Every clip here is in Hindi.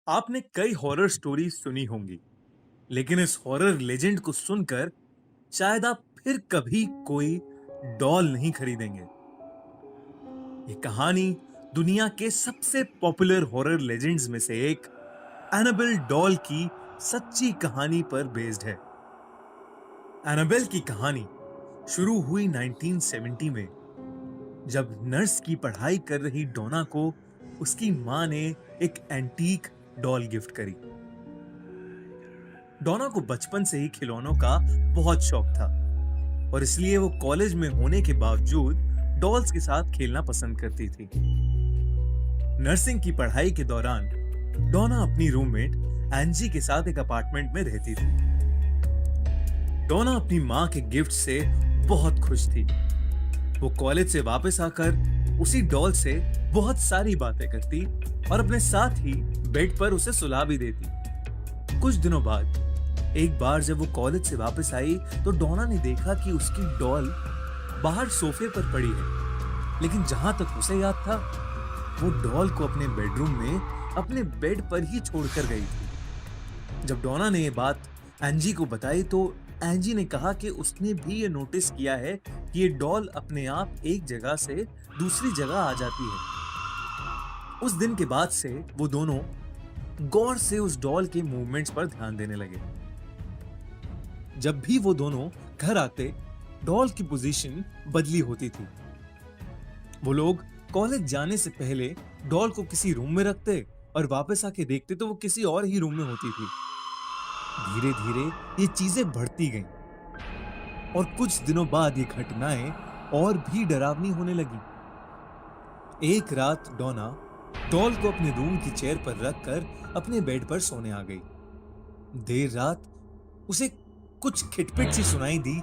आपने कई हॉरर स्टोरी सुनी होंगी, लेकिन इस हॉरर लेजेंड को सुनकर शायद आप फिर कभी कोई डॉल नहीं खरीदेंगे। ये कहानी दुनिया के सबसे पॉपुलर हॉरर लेजेंड्स में से एक एनाबेल डॉल की सच्ची कहानी पर बेस्ड है। एनाबेल की कहानी शुरू हुई 1970 में, जब नर्स की पढ़ाई कर रही डोना को उसकी मां ने एक एंटीक डॉल गिफ्ट करी। डोना को बचपन से ही खिलौनों का बहुत शौक था और इसलिए वो कॉलेज में होने के बावजूद डॉल्स के साथ खेलना पसंद करती थी। नर्सिंग की पढ़ाई के दौरान डोना अपनी रूममेट एंजी के साथ एक अपार्टमेंट में रहती थी। डोना अपनी मां के गिफ्ट से बहुत खुश थी। वो कॉलेज से वापस आकर उसी डॉल से बहुत सारी बातें करती और अपने साथ ही बेड पर उसे सुला भी देती। कुछ दिनों बाद एक बार जब वो कॉलेज से वापस आई तो डोना ने देखा कि उसकी डॉल बाहर सोफे पर पड़ी है, लेकिन जहां तक उसे याद था वो डॉल को अपने बेडरूम में अपने बेड पर ही छोड़कर गई थी। जब डोना ने ये बात एंजी को बताई तो एंजी ने कहा कि उसने भी ये नोटिस किया है कि ये डॉल अपने आप एक जगह से दूसरी जगह आ जाती है। उस दिन के बाद से वो दोनों गौर से उस डॉल के मूवमेंट्स पर ध्यान देने लगे। जब भी वो दोनों घर आते, डॉल की पोजीशन बदली होती थी। वो लोग कॉलेज जाने से पहले डॉल को किसी रूम में रखते और वापस आके देखते तो वो किसी और ही रूम में होती थी। धीरे धीरे ये चीजें बढ़ती गईं और कुछ दिनों बाद ये घटनाएं और भी डरावनी होने लगी। एक रात डोना डॉल को अपने रूम की चेयर पर रखकर अपने बेड पर सोने आ गई। देर रात उसे कुछ खिटपिट सी सुनाई दी,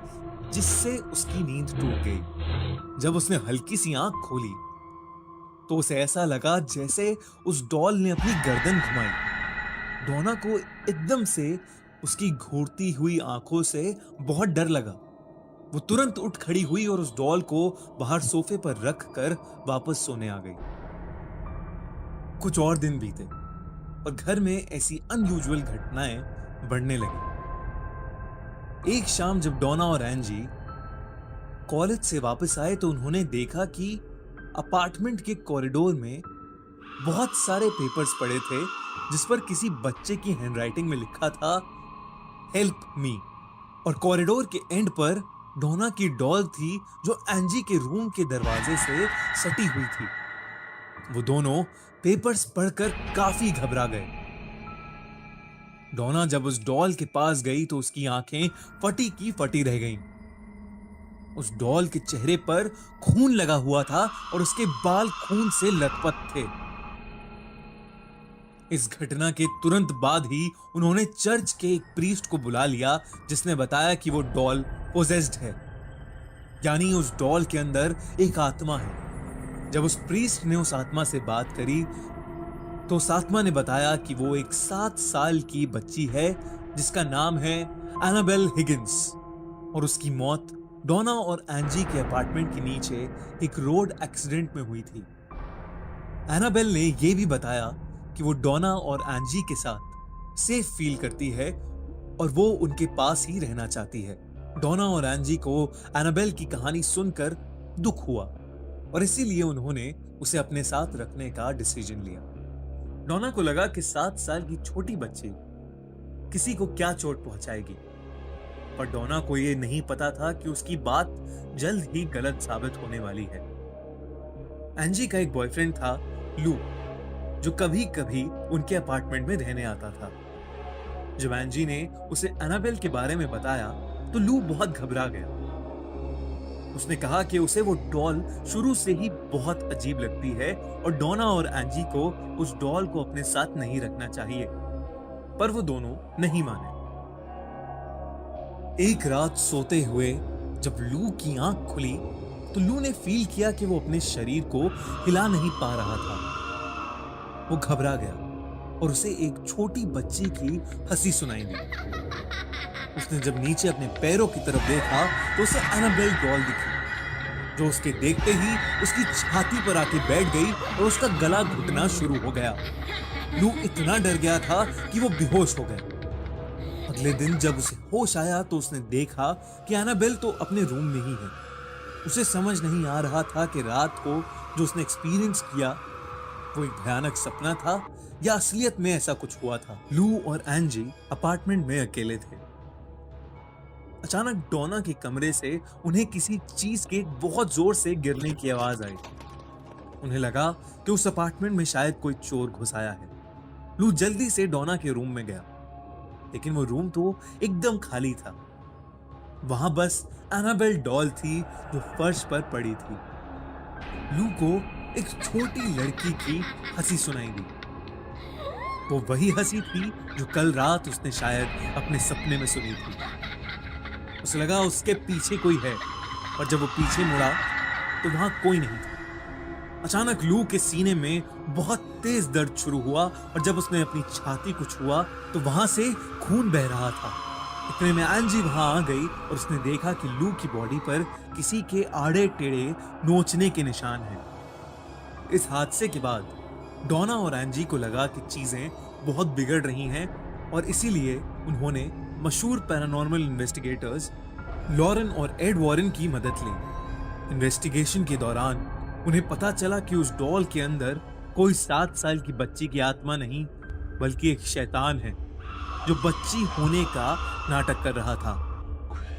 जिससे उसकी नींद टूट गई। जब उसने हल्की सी आंख खोली तो उसे ऐसा लगा जैसे उस डॉल ने अपनी गर्दन घुमाई। डोना को एकदम से उसकी घूरती हुई आंखों से बहुत डर लगा। वो तुरंत उठ खड़ी हुई और उस डॉल को बाहर सोफे पर रख कर वापस सोने आ गई। कुछ और दिन बीते और घर में ऐसी अनयूजुअल घटनाएं बढ़ने लगी। एक शाम जब डोना और एंजी कॉलेज से वापस आए तो उन्होंने देखा कि अपार्टमेंट के कॉरिडोर में बहुत सारे पेपर्स पड़े थे, जिस पर किसी बच्चे की हैंडराइटिंग में लिखा था हेल्प मी, और कॉरिडोर के एंड पर डोना की डॉल थी जो एंजी के रूम के दरवाजे से सटी हुई थी। वो दोनों पेपर्स पढ़कर काफी घबरा गए। डोना जब उस डॉल के पास गई तो उसकी आंखें फटी की फटी रह गईं। उस डॉल के चेहरे पर खून लगा हुआ था और उसके बाल खून से लथपथ थे। इस घटना के तुरंत बाद ही उन्होंने चर्च के एक प्रीस्ट को बुला लिया, जिसने बताया कि वो डॉल पोजेस्ड है, यानी उस डॉल के अंदर एक आत्मा है। जब उस प्रीस्ट ने उस आत्मा से बात करी तो उस आत्मा ने बताया कि वो एक 7 साल की बच्ची है जिसका नाम है एनाबेल हिगिंस, और उसकी मौत डोना और एंजी के अपार्टमेंट के नीचे एक रोड एक्सीडेंट में हुई थी। एनाबेल ने यह भी बताया कि वो डोना और एंजी के साथ सेफ फील करती है और वो उनके पास ही रहना चाहती है। डोना और एंजी को एनाबेल की कहानी सुनकर दुख हुआ और इसीलिए उन्होंने उसे अपने साथ रखने का डिसीजन लिया। डोना को लगा कि 7 साल की छोटी बच्ची किसी को क्या चोट पहुंचाएगी, पर डोना को यह नहीं पता था कि उसकी बात जल्द ही गलत साबित होने वाली है। एंजी का एक बॉयफ्रेंड था लू, जो कभी कभी उनके अपार्टमेंट में रहने आता था। जब एंजी ने उसे एनाबेल के बारे में बताया तो लू बहुत घबरा गया। उसने कहा कि उसे वो डॉल शुरू से ही बहुत अजीब लगती है और डोना और एंजी को उस डॉल को अपने साथ नहीं रखना चाहिए, पर वो दोनों नहीं माने। एक रात सोते हुए जब लू की आंख खुली तो लू ने फील किया कि वो अपने शरीर को हिला नहीं पा रहा था। वो घबरा गया और उसे एक छोटी बच्ची की हंसी सुनाई दी। उसने जब नीचे अपने पैरों की तरफ देखा तो उसे एनाबेल डॉल दिखी। जो उसके देखते ही उसकी छाती पर आके बैठ गई और उसका गला घुटना शुरू हो गया। लू इतना डर गया था कि वो बेहोश हो गया। अगले दिन जब उसे होश आया तो उसने देखा कि एनाबेल तो अपने रूम में ही है। उसे समझ नहीं आ रहा था कि रात को जो उसने एक्सपीरियंस किया वो एक भयानक सपना था या असलियत में ऐसा कुछ हुआ था। लू और एंजी अपार्टमेंट में अकेले थे। अचानक डोना के कमरे से उन्हें किसी चीज के बहुत जोर से गिरने की आवाज आई। उन्हें लगा कि उस अपार्टमेंट में शायद कोई चोर घुस आया है। लू जल्दी से डोना के रूम में गया, लेकिन वो रूम तो एकदम खाली था। वहां बस एनाबेल डॉल थी जो फर्श पर पड़ी थी। लू को एक छोटी लड़की की हंसी सुनाई दी। वो वही हंसी थी जो कल रात उसने शायद अपने सपने में सुनी थी। उसे लगा उसके पीछे कोई है, और जब वो पीछे मुड़ा तो वहां कोई नहीं था। अचानक लू के सीने में बहुत तेज दर्द शुरू हुआ, और जब उसने अपनी छाती को छुआ तो वहां से खून बह रहा था। इतने में एंजी वहां आ गई और उसने देखा कि लू की बॉडी पर किसी के आड़े टेढ़े नोचने के निशान हैं। इस हादसे के बाद डोना और एंजी को लगा कि चीजें बहुत बिगड़ रही हैं, और इसीलिए उन्होंने मशहूर पैरानॉर्मल इन्वेस्टिगेटर्स लॉरेन और एड वॉरेन की मदद ली। इन्वेस्टिगेशन के दौरान उन्हें पता चला कि उस डॉल के अंदर कोई 7 साल की बच्ची की आत्मा नहीं, बल्कि एक शैतान है जो बच्ची होने का नाटक कर रहा था,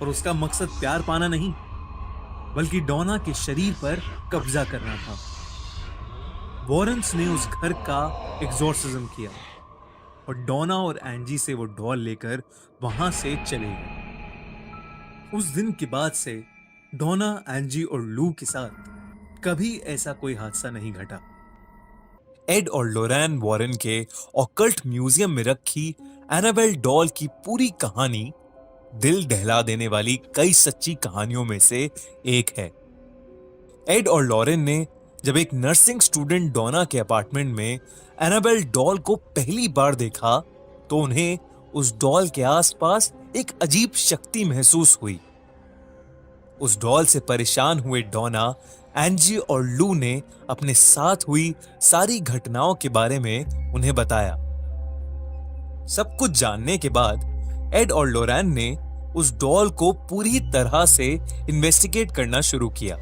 और उसका मकसद प्यार पाना नहीं, बल्कि डोना के शरीर पर कब्जा करना था। वॉरेंस ने उस घर का एग्जॉर्सिज्म किया और डोना और एंजी से वो डॉल लेकर वहां से चले गए। उस दिन के बाद से डोना, एंजी और लू के साथ कभी ऐसा कोई हादसा नहीं घटा। एड और लोरेन वॉरेन के ऑकल्ट म्यूजियम में रखी एनाबेल डॉल की पूरी कहानी दिल दहला देने वाली कई सच्ची कहानियों में से एक है। एड और लॉरेन ने जब एक नर्सिंग स्टूडेंट डोना के अपार्टमेंट में एनाबेल डॉल को पहली बार देखा तो उन्हें उस डॉल के आसपास एक अजीब शक्ति महसूस हुई। उस डॉल से परेशान हुए डोना, एंजी और लू ने अपने साथ हुई सारी घटनाओं के बारे में उन्हें बताया। सब कुछ जानने के बाद एड और लोरेन ने उस डॉल को पूरी तरह से इन्वेस्टिगेट करना शुरू किया।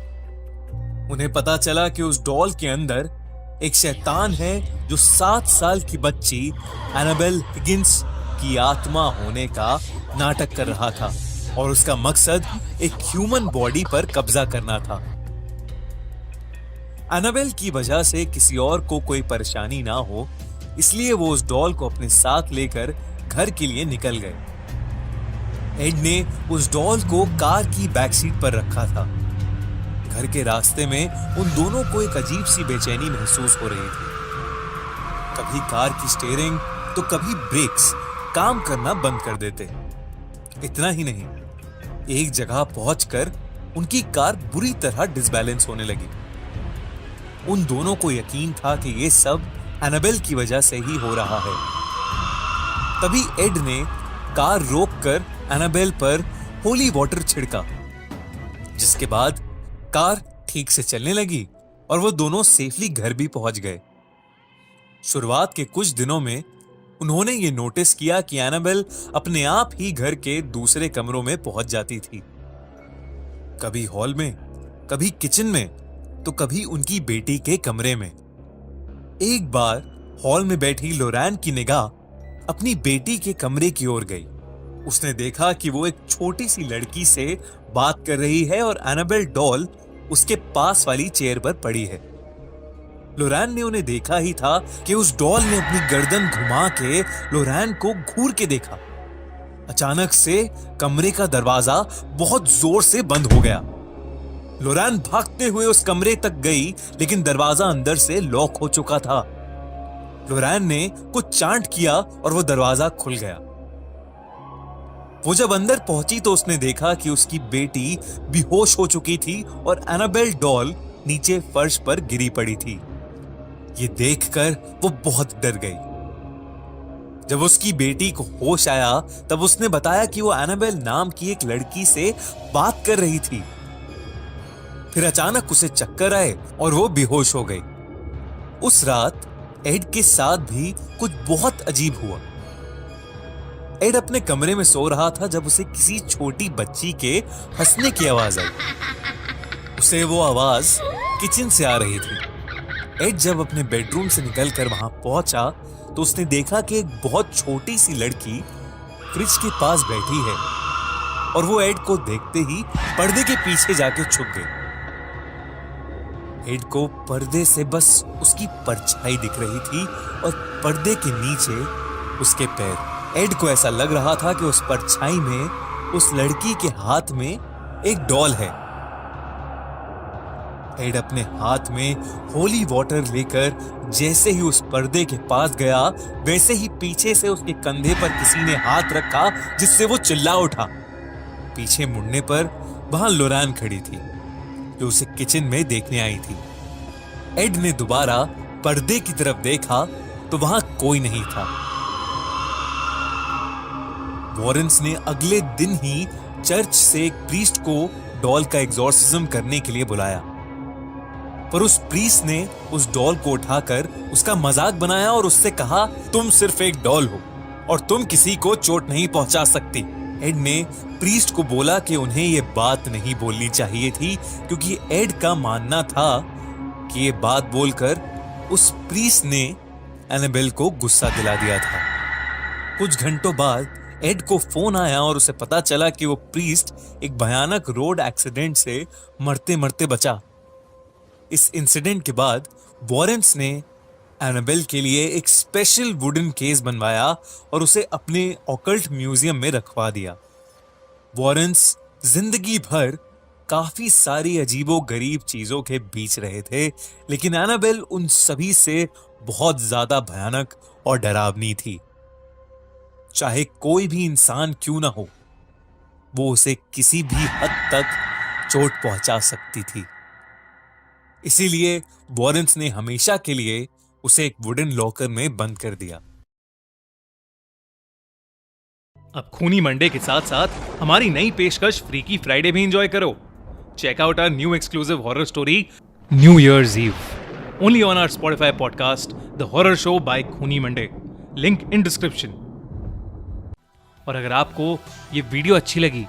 उन्हें पता चला कि उस डॉल के अंदर एक शैतान है जो 7 साल की बच्ची एनाबेल हिगिंस की आत्मा होने का नाटक कर रहा था, और उसका मकसद एक ह्यूमन बॉडी पर कब्जा करना था। एनाबेल की वजह से किसी और को कोई परेशानी ना हो, इसलिए वो उस डॉल को अपने साथ लेकर घर के लिए निकल गए। एड ने उस डॉल को कार की बैक सीट पर रखा था। घर के रास्ते में उन दोनों को एक अजीब सी बेचैनी महसूस हो रही थी। कभी कार की स्टीयरिंग तो कभी ब्रेक्स काम करना बंद कर देते। इतना ही नहीं, एक जगह पहुंचकर उनकी कार बुरी तरह डिसबैलेंस होने लगी। उन दोनों को यकीन था कि ये सब एनाबेल की वजह से ही हो रहा है। तभी एड ने कार रोककर एनाबेल पर होली वाटर छिड़का, जिसके बाद कार ठीक से चलने लगी और वो दोनों सेफली घर भी पहुंच गए। शुरुआत के कुछ दिनों में उन्होंने ये नोटिस किया कि एनाबेल अपने आप ही घर के दूसरे कमरों में पहुंच जाती थी, कभी हॉल में, कभी किचन में, तो कभी उनकी बेटी के कमरे में। एक बार हॉल में बैठी लोरेन की निगाह अपनी बेटी के कमरे की ओर गई। उसने देखा कि वो एक छोटी सी लड़की से बात कर रही है और एनाबेल डॉल उसके पास वाली चेयर पर पड़ी है। लोरेन ने उन्हें देखा ही था कि उस डॉल ने अपनी गर्दन घुमा के लोरेन को घूर के देखा। अचानक से कमरे का दरवाजा बहुत जोर से बंद हो गया। लोरेन भागते हुए उस कमरे तक गई, लेकिन दरवाजा अंदर से लॉक हो चुका था। लोरेन ने कुछ चांट किया और वो दरवाजा खुल गया। वो जब अंदर पहुंची तो उसने देखा कि उसकी बेटी बेहोश हो चुकी थी और एनाबेल डॉल नीचे फर्श पर गिरी पड़ी थी। ये देखकर वो बहुत डर गई। जब उसकी बेटी को होश आया तब उसने बताया कि वो एनाबेल नाम की एक लड़की से बात कर रही थी। फिर अचानक उसे चक्कर आए और वो बेहोश हो गई। उस रात एड के साथ भी कुछ बहुत अजीब हुआ। एड अपने कमरे में सो रहा था जब उसे किसी छोटी बच्ची के हंसने की आवाज आई। उसे वो आवाज किचन से आ रही थी। एड जब अपने बेडरूम से निकलकर वहां पहुंचा तो उसने देखा कि एक बहुत छोटी सी लड़की फ्रिज के पास बैठी है और वो एड को देखते ही पर्दे के पीछे जाके छुप गई। एड को पर्दे से बस उसकी परछाई दिख रही थी और पर्दे के नीचे उसके पैर। एड को ऐसा लग रहा था कि उस परछाई में उस लड़की के हाथ में एक डॉल है। एड अपने हाथ में होली वाटर लेकर जैसे ही उस पर्दे के पास गया वैसे ही पीछे से उसके कंधे पर किसी ने हाथ रखा जिससे वो चिल्ला उठा। पीछे मुड़ने पर वहां लोरान खड़ी थी जो उसे किचन में देखने आई थी। एड ने दोबारा पर्दे की तरफ देखा तो वहां कोई नहीं था। वॉरेंस ने अगले दिन ही चर्च से एक प्रीस्ट को डॉल का एग्जॉर्सिज्म करने के लिए बुलाया, पर उस प्रीस्ट ने उस डॉल को उठाकर उसका मजाक बनाया और उससे कहा, तुम सिर्फ एक डॉल हो और तुम किसी को चोट नहीं पहुंचा सकती। एड ने प्रीस्ट को बोला कि उन्हें यह बात नहीं बोलनी चाहिए थी क्योंकि एड का मानना था कि यह बात बोलकर उस प्रीस्ट ने एनाबेल को गुस्सा दिला दिया था। कुछ घंटों बाद एड को फोन आया और उसे पता चला कि वो प्रीस्ट एक भयानक रोड एक्सीडेंट से मरते मरते बचा। इस इंसिडेंट के बाद वॉरेंस ने एनाबेल के लिए एक स्पेशल वुडन केस बनवाया और उसे अपने ऑकल्ट म्यूजियम में रखवा दिया। वॉरेंस जिंदगी भर काफी सारी अजीबो गरीब चीजों के बीच रहे थे, लेकिन एनाबेल उन सभी से बहुत ज्यादा भयानक और डरावनी थी। चाहे कोई भी इंसान क्यों ना हो, वो उसे किसी भी हद तक चोट पहुंचा सकती थी। इसीलिए वॉरेंस ने हमेशा के लिए उसे एक वुडन लॉकर में बंद कर दिया। अब खूनी मंडे के साथ साथ हमारी नई पेशकश फ्रीकी फ्राइडे भी एंजॉय करो। Check out our new exclusive horror story New Year's Eve only on our Spotify podcast the horror show by खूनी मंडे, लिंक इन डिस्क्रिप्शन। और अगर आपको ये वीडियो अच्छी लगी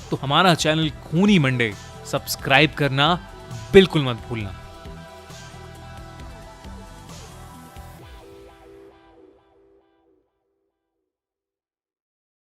तो हमारा चैनल खूनी मंडे सब्सक्राइब करना बिल्कुल मत भूलना।